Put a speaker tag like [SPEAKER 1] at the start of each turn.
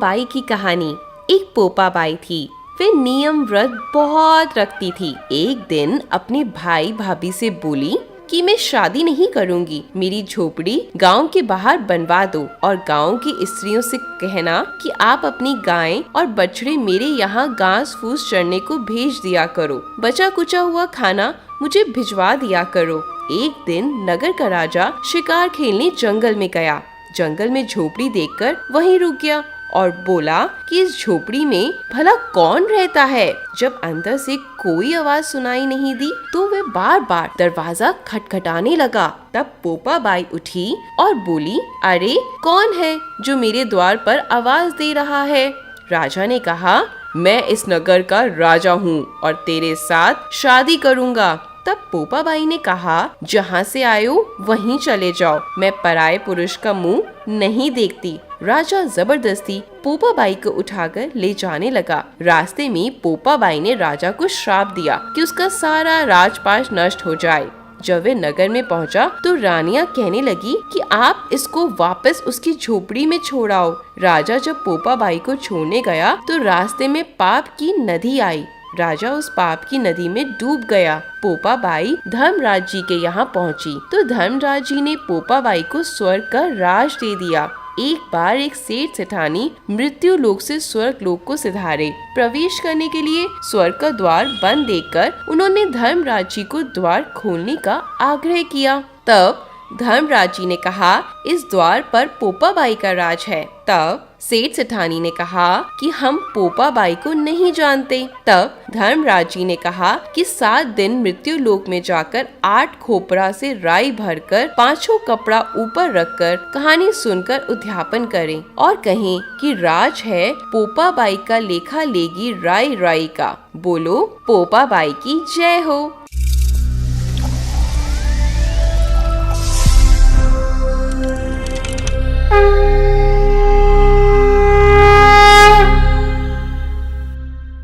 [SPEAKER 1] By की कहानी। एक पोपा बाई थी। वे नियम व्रत बहुत रखती थी। एक दिन अपने भाई भाभी से बोली कि मैं शादी नहीं करूंगी, मेरी झोपड़ी गांव के बाहर बनवा दो और गांव की स्त्रियों से कहना कि आप अपनी गायें और बछड़े मेरे यहाँ घास फूस चरने को भेज दिया करो, बचा कुचा हुआ खाना मुझे भिजवा दिया करो। एक दिन नगर का राजा शिकार खेलने जंगल में गया। जंगल में झोपड़ी देखकर वहीं रुक गया और बोला कि इस झोपड़ी में भला कौन रहता है। जब अंदर से कोई आवाज सुनाई नहीं दी तो वे बार बार दरवाजा खटखटाने लगा। तब पोपा बाई उठी और बोली, अरे कौन है जो मेरे द्वार पर आवाज दे रहा है। राजा ने कहा, मैं इस नगर का राजा हूँ और तेरे साथ शादी करूँगा। तब पोपा बाई ने कहा, जहाँ से आए हो वहीं चले जाओ, मैं पराये पुरुष का मुंह नहीं देखती। राजा जबरदस्ती पोपा बाई को उठाकर ले जाने लगा। रास्ते में पोपा बाई ने राजा को श्राप दिया कि उसका सारा राजपाट नष्ट हो जाए। जब वे नगर में पहुंचा तो रानियां कहने लगी कि आप इसको वापस उसकी झोपड़ी में छोड़ाओ। राजा जब पोपा बाई को छोड़ने गया तो रास्ते में पाप की नदी आई। राजा उस पाप की नदी में डूब गया। पोपा बाई धर्मराज जी के यहाँ पहुँची तो धर्मराज जी ने पोपा बाई को स्वर्ग का राज दे दिया। एक बार एक सेठ सेठानी मृत्यु लोक से स्वर्ग लोक को सिधारे प्रवेश करने के लिए स्वर्ग का द्वार बंद देखकर उन्होंने धर्मराज जी को द्वार खोलने का आग्रह किया। तब धर्मराज जी ने कहा, इस द्वार पर पोपा बाई का राज है। तब सेठ सेठानी ने कहा कि हम पोपा बाई को नहीं जानते। तब धर्मराज जी ने कहा कि 7 दिन मृत्यु लोक में जाकर 8 खोपरा से राई भरकर 5 कपड़ा ऊपर रखकर कहानी सुनकर उद्यापन करें और कहें कि राज है पोपा बाई का, लेखा लेगी राई राई का। बोलो पोपा बाई की जय हो।